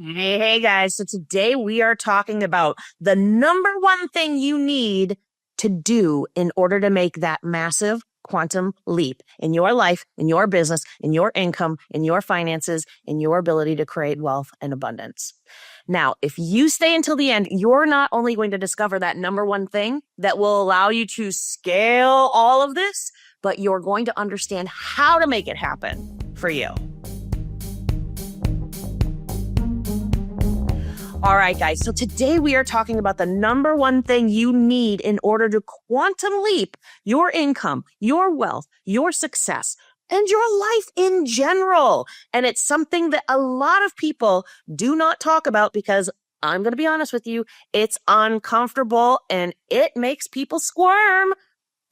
Hey guys. So today we are talking about the number one thing you need to do in order to make that massive quantum leap in your life, in your business, in your income, in your finances, in your ability to create wealth and abundance. Now, if you stay until the end, you're not only going to discover that number one thing that will allow you to scale all of this, but you're going to understand how to make it happen for you. All right, guys. So today we are talking about the number one thing you need in order to quantum leap your income, your wealth, your success, and your life in general. And it's something that a lot of people do not talk about because I'm going to be honest with you, it's uncomfortable and it makes people squirm.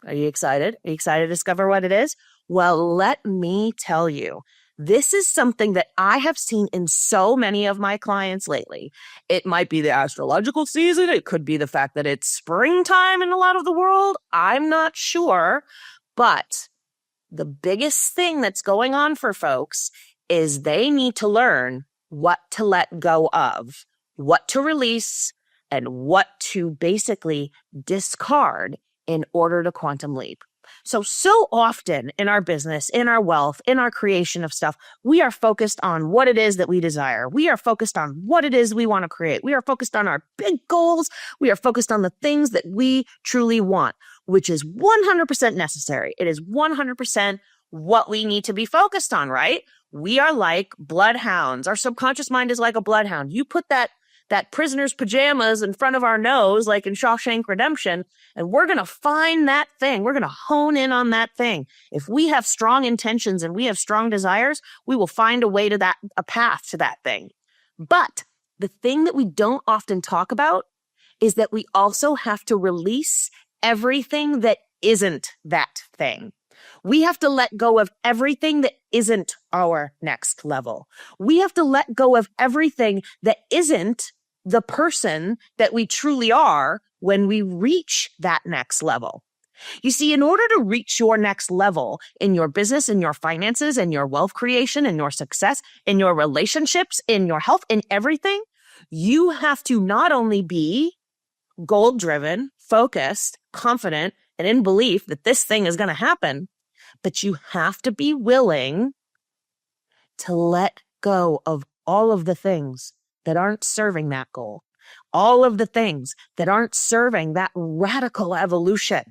Are you excited? Are you excited to discover what it is? Well, let me tell you. This is something that I have seen in so many of my clients lately. It might be the astrological season. It could be the fact that it's springtime in a lot of the world. I'm not sure. But the biggest thing that's going on for folks is they need to learn what to let go of, what to release, and what to basically discard in order to quantum leap. So often in our business, in our wealth, in our creation of stuff, we are focused on what it is that we desire. We are focused on what it is we want to create. We are focused on our big goals. We are focused on the things that we truly want, which is 100% necessary. It is 100% what we need to be focused on, right? We are like bloodhounds. Our subconscious mind is like a bloodhound. You put that prisoner's pajamas in front of our nose, like in Shawshank Redemption, and we're going to find that thing. We're going to hone in on that thing. If we have strong intentions and we have strong desires, we will find a path to that thing. But the thing that we don't often talk about is that we also have to release everything that isn't that thing. We have to let go of everything that isn't our next level. We have to let go of everything that isn't the person that we truly are when we reach that next level. You see, in order to reach your next level in your business, in your finances, in your wealth creation, in your success, in your relationships, in your health, in everything, you have to not only be goal-driven, focused, confident, and in belief that this thing is going to happen, but you have to be willing to let go of all of the things that aren't serving that goal, all of the things that aren't serving that radical evolution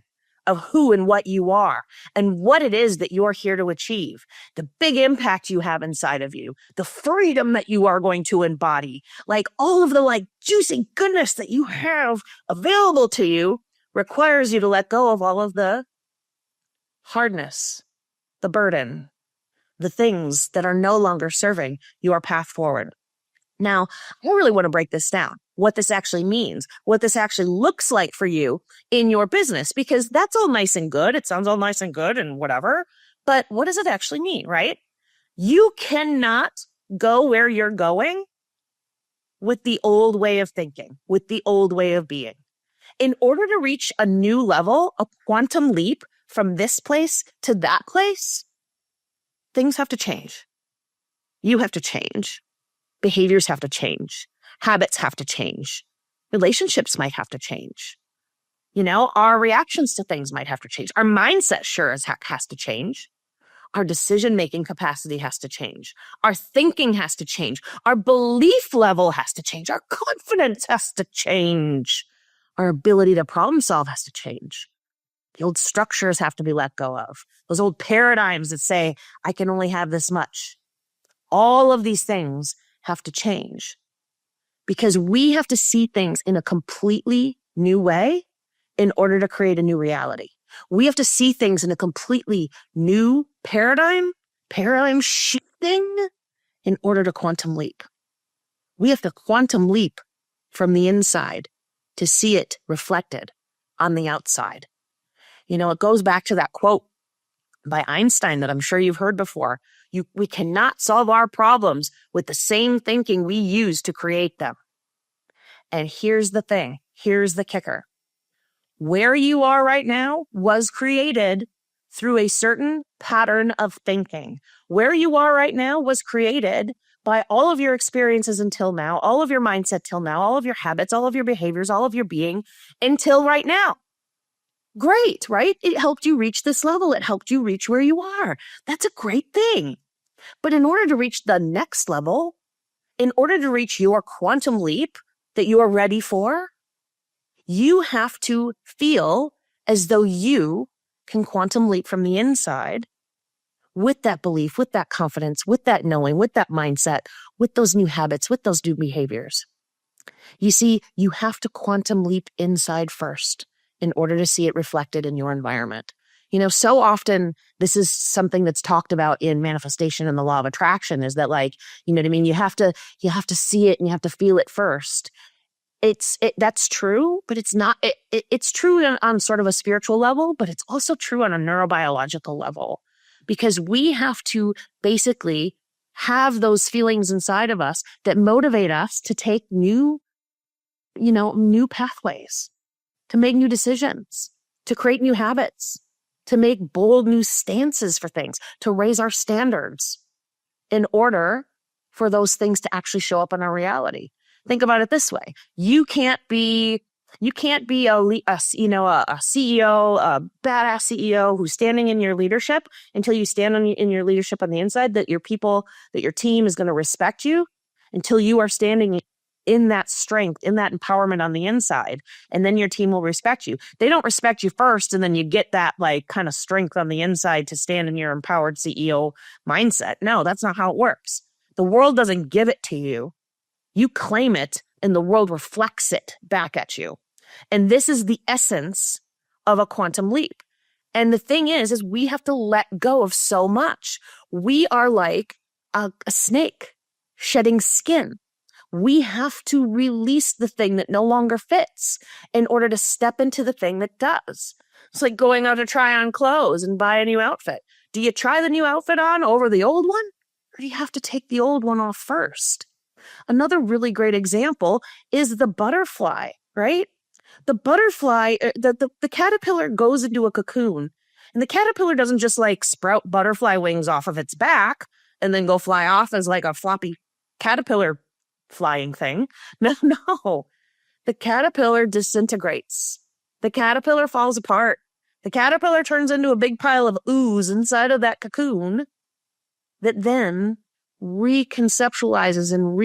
of who and what you are and what it is that you're here to achieve, the big impact you have inside of you, the freedom that you are going to embody, like all of the juicy goodness that you have available to you requires you to let go of all of the hardness, the burden, the things that are no longer serving your path forward. Now, I really want to break this down, what this actually means, what this actually looks like for you in your business, because that's all nice and good. It sounds all nice and good and whatever, but what does it actually mean, right? You cannot go where you're going with the old way of thinking, with the old way of being. In order to reach a new level, a quantum leap from this place to that place, things have to change. You have to change. Behaviors have to change. Habits have to change. Relationships might have to change. Our reactions to things might have to change. Our mindset sure as heck has to change. Our decision-making capacity has to change. Our thinking has to change. Our belief level has to change. Our confidence has to change. Our ability to problem solve has to change. The old structures have to be let go of. Those old paradigms that say, I can only have this much. All of these things have to change because we have to see things in a completely new way in order to create a new reality. We have to see things in a completely new paradigm shifting in order to quantum leap. We have to quantum leap from the inside to see it reflected on the outside. It goes back to that quote by Einstein that I'm sure you've heard before. We cannot solve our problems with the same thinking we use to create them. And here's the thing. Here's the kicker. Where you are right now was created through a certain pattern of thinking. Where you are right now was created by all of your experiences until now, all of your mindset till now, all of your habits, all of your behaviors, all of your being until right now. Great, right? It helped you reach this level. It helped you reach where you are. That's a great thing. But in order to reach the next level, in order to reach your quantum leap that you are ready for, you have to feel as though you can quantum leap from the inside with that belief, with that confidence, with that knowing, with that mindset, with those new habits, with those new behaviors. You see, you have to quantum leap inside first in order to see it reflected in your environment. So often this is something that's talked about in manifestation and the law of attraction, is that, like, you know what I mean? You have to see it and you have to feel it first. That's true, but it's not, it's true on sort of a spiritual level, but it's also true on a neurobiological level, because we have to basically have those feelings inside of us that motivate us to take new pathways, to make new decisions, to create new habits, to make bold new stances for things, to raise our standards in order for those things to actually show up in our reality. Think about it this way. You can't be a CEO, a badass CEO who's standing in your leadership until you stand in your leadership on the inside, that your people, that your team is going to respect you, until you are standing in that strength, in that empowerment on the inside, and then your team will respect you. They don't respect you first, and then you get that like kind of strength on the inside to stand in your empowered CEO mindset. No, that's not how it works. The world doesn't give it to you. You claim it, and the world reflects it back at you. And this is the essence of a quantum leap. And the thing is we have to let go of so much. We are like a snake shedding skin. We have to release the thing that no longer fits in order to step into the thing that does. It's like going out to try on clothes and buy a new outfit. Do you try the new outfit on over the old one? Or do you have to take the old one off first? Another really great example is the butterfly, right? The butterfly, the caterpillar goes into a cocoon, and the caterpillar doesn't just like sprout butterfly wings off of its back and then go fly off as like a floppy caterpillar flying thing. No. The caterpillar disintegrates. The caterpillar falls apart. The caterpillar turns into a big pile of ooze inside of that cocoon that then reconceptualizes and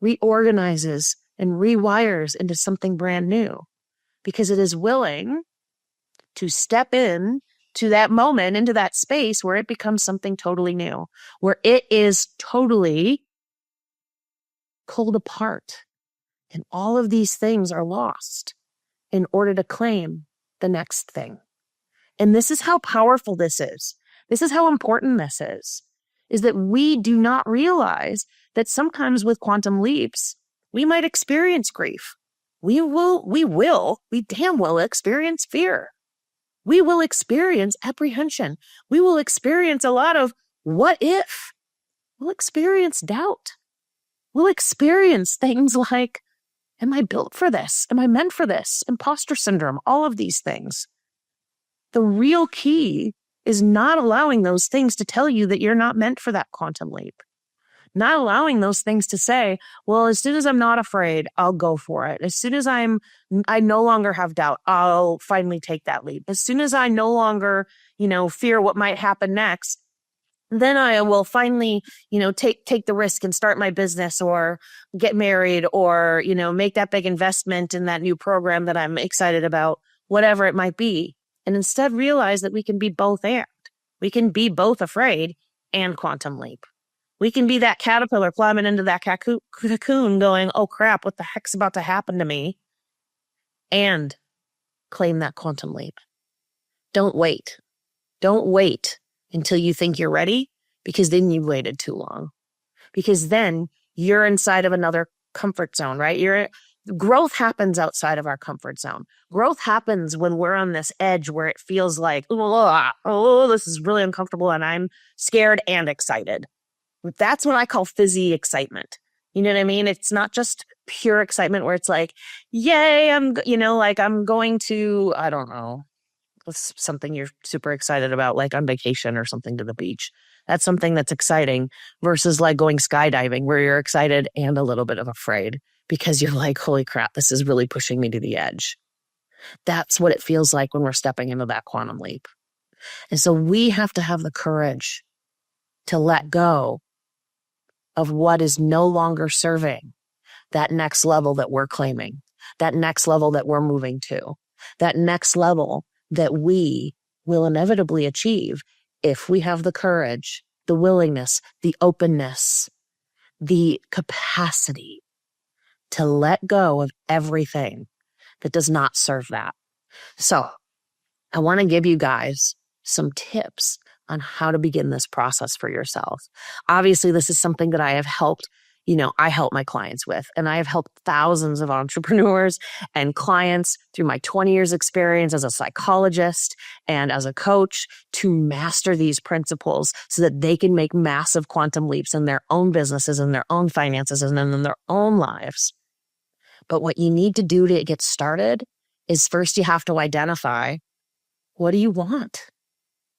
reorganizes and rewires into something brand new, because it is willing to step in to that moment, into that space where it becomes something totally new, where it is totally pulled apart, and all of these things are lost in order to claim the next thing. And this is how powerful this is. This is how important this is that we do not realize that sometimes with quantum leaps, we might experience grief. We damn well experience fear. We will experience apprehension. We will experience a lot of what if. We'll experience doubt. We'll experience things like, am I built for this? Am I meant for this? Imposter syndrome, all of these things. The real key is not allowing those things to tell you that you're not meant for that quantum leap. Not allowing those things to say, well, as soon as I'm not afraid, I'll go for it. As soon as I no longer have doubt, I'll finally take that leap. As soon as I no longer, fear what might happen next, then I will finally, take the risk and start my business or get married or, make that big investment in that new program that I'm excited about, whatever it might be. And instead realize that we can be both and. We can be both afraid and quantum leap. We can be that caterpillar climbing into that cocoon going, oh crap, what the heck's about to happen to me? And claim that quantum leap. Don't wait. Don't wait until you think you're ready, because then you've waited too long. Because then you're inside of another comfort zone, right? Growth happens outside of our comfort zone. Growth happens when we're on this edge where it feels like, this is really uncomfortable and I'm scared and excited. That's what I call fizzy excitement. You know what I mean? It's not just pure excitement where it's like, yay, I'm going to, I don't know, It's something you're super excited about, like on vacation or something to the beach. That's something that's exciting versus like going skydiving where you're excited and a little bit of afraid because you're like, holy crap, this is really pushing me to the edge. That's what it feels like when we're stepping into that quantum leap. And so we have to have the courage to let go of what is no longer serving that next level that we're claiming, that next level that we're moving to, that next level that we will inevitably achieve if we have the courage, the willingness, the openness, the capacity to let go of everything that does not serve that. So I want to give you guys some tips on how to begin this process for yourself. Obviously, this is something that I have helped, I help my clients with, and I have helped thousands of entrepreneurs and clients through my 20 years experience as a psychologist and as a coach to master these principles so that they can make massive quantum leaps in their own businesses and their own finances and in their own lives. But what you need to do to get started is first you have to identify, what do you want?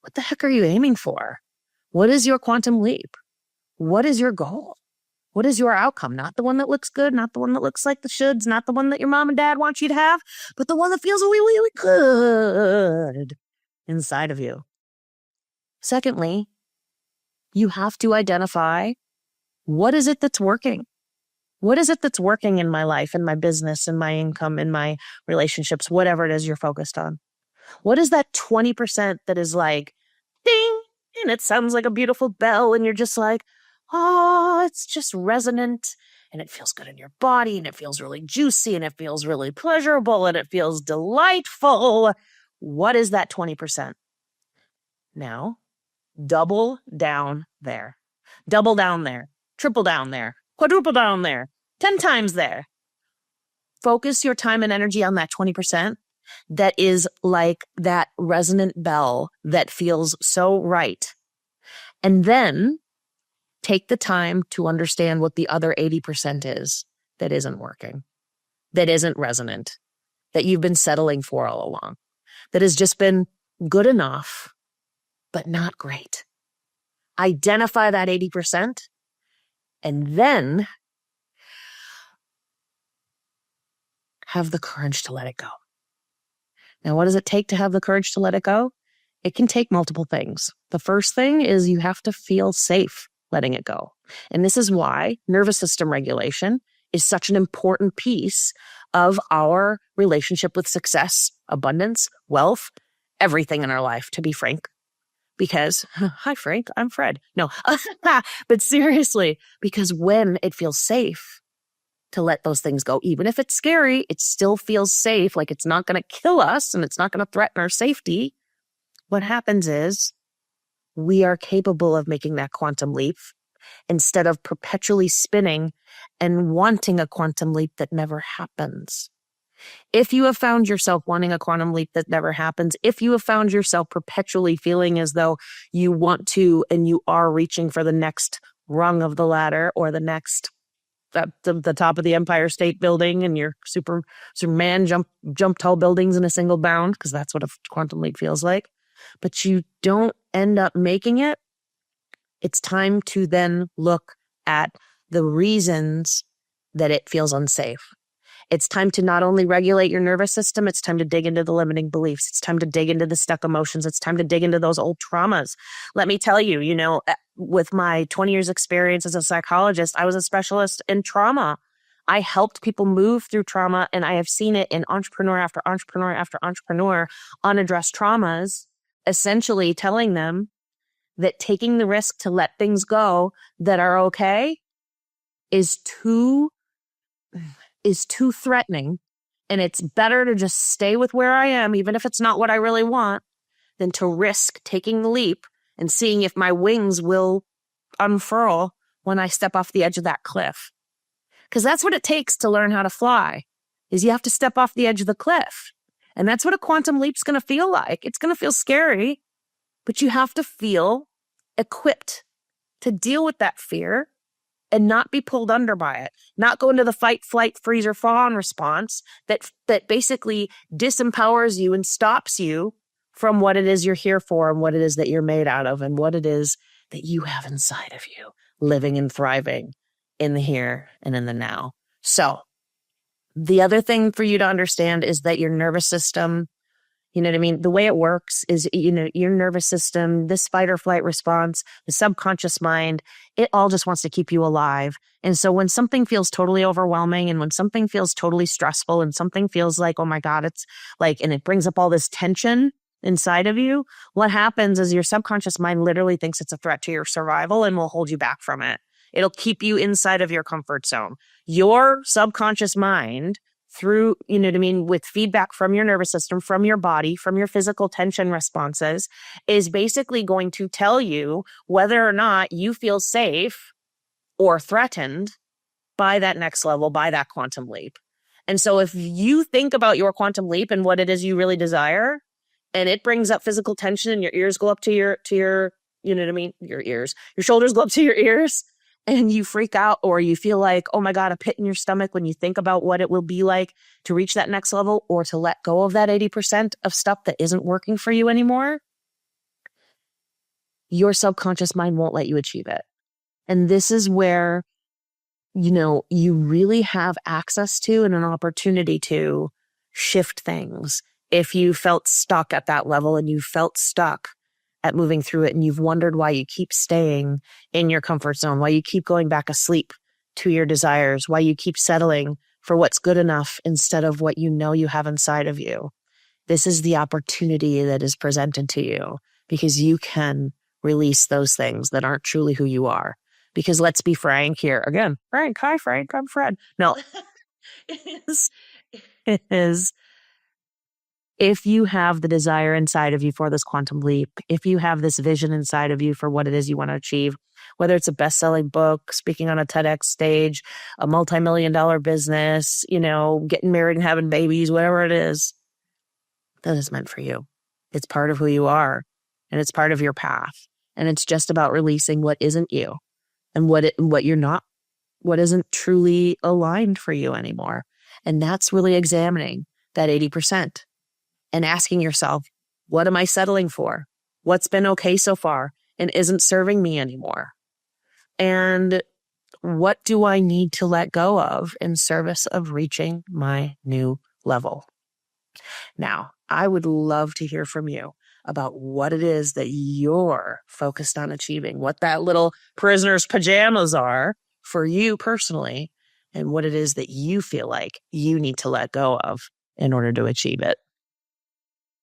What the heck are you aiming for? What is your quantum leap? What is your goal? What is your outcome? Not the one that looks good, not the one that looks like the shoulds, not the one that your mom and dad want you to have, but the one that feels really, really good inside of you. Secondly, you have to identify, what is it that's working? What is it that's working in my life, in my business, in my income, in my relationships, whatever it is you're focused on? What is that 20% that is like, ding, and it sounds like a beautiful bell, and you're just like, oh, it's just resonant, and it feels good in your body, and it feels really juicy, and it feels really pleasurable, and it feels delightful. What is that 20%? Now, double down there. Double down there. Triple down there. Quadruple down there. 10 times there. Focus your time and energy on that 20%. That is like that resonant bell that feels so right. And then take the time to understand what the other 80% is that isn't working, that isn't resonant, that you've been settling for all along, that has just been good enough, but not great. Identify that 80% and then have the courage to let it go. Now, what does it take to have the courage to let it go? It can take multiple things. The first thing is you have to feel safe letting it go. And this is why nervous system regulation is such an important piece of our relationship with success, abundance, wealth, everything in our life, to be frank. Because, hi, Frank, I'm Fred. No, but seriously, because when it feels safe to let those things go, even if it's scary, it still feels safe, like it's not going to kill us and it's not going to threaten our safety. What happens is we are capable of making that quantum leap instead of perpetually spinning and wanting a quantum leap that never happens. If you have found yourself wanting a quantum leap that never happens, if you have found yourself perpetually feeling as though you want to and you are reaching for the next rung of the ladder or the next the top of the Empire State Building and you're Superman jump tall buildings in a single bound, because that's what a quantum leap feels like, but you don't end up making it, it's time to then look at the reasons that it feels unsafe. It's time to not only regulate your nervous system, it's time to dig into the limiting beliefs. It's time to dig into the stuck emotions. It's time to dig into those old traumas. Let me tell you, with my 20 years experience as a psychologist, I was a specialist in trauma. I helped people move through trauma, and I have seen it in entrepreneur after entrepreneur after entrepreneur, unaddressed traumas, essentially telling them that taking the risk to let things go that are okay is too threatening, and it's better to just stay with where I am, even if it's not what I really want, than to risk taking the leap and seeing if my wings will unfurl when I step off the edge of that cliff. Because that's what it takes to learn how to fly, is you have to step off the edge of the cliff. And that's what a quantum leap's going to feel like. It's going to feel scary, but you have to feel equipped to deal with that fear and not be pulled under by it, not go into the fight, flight, freeze, or fawn response that basically disempowers you and stops you from what it is you're here for and what it is that you're made out of and what it is that you have inside of you, living and thriving in the here and in the now. So the other thing for you to understand is that your nervous system, you know what I mean? The way it works is, your nervous system, this fight or flight response, the subconscious mind, it all just wants to keep you alive. And so when something feels totally overwhelming and when something feels totally stressful and something feels like, oh my God, it's like, and it brings up all this tension inside of you, what happens is your subconscious mind literally thinks it's a threat to your survival and will hold you back from it. It'll keep you inside of your comfort zone. Your subconscious mind, through, with feedback from your nervous system, from your body, from your physical tension responses, is basically going to tell you whether or not you feel safe or threatened by that next level, by that quantum leap. And so if you think about your quantum leap and what it is you really desire, and it brings up physical tension and your ears go up to your, your ears, your shoulders go up to your ears, and you freak out or you feel like, oh my God, a pit in your stomach when you think about what it will be like to reach that next level or to let go of that 80% of stuff that isn't working for you anymore, your subconscious mind won't let you achieve it. And this is where, you really have access to and an opportunity to shift things. If you felt stuck at that level and you felt stuck at moving through it and you've wondered why you keep staying in your comfort zone, why you keep going back asleep to your desires, why you keep settling for what's good enough instead of what you have inside of you. This is the opportunity that is presented to you because you can release those things that aren't truly who you are. Because let's be frank here. Again, Frank, hi Frank, I'm Fred. No, it is if you have the desire inside of you for this quantum leap, if you have this vision inside of you for what it is you want to achieve, whether it's a best-selling book, speaking on a TEDx stage, a multi-million-dollar business, getting married and having babies, whatever it is, that is meant for you. It's part of who you are, and it's part of your path. And it's just about releasing what isn't you and what you're not, what isn't truly aligned for you anymore. And that's really examining that 80%. And asking yourself, what am I settling for? What's been okay so far and isn't serving me anymore? And what do I need to let go of in service of reaching my new level? Now, I would love to hear from you about what it is that you're focused on achieving, what that little prisoner's pajamas are for you personally, and what it is that you feel like you need to let go of in order to achieve it.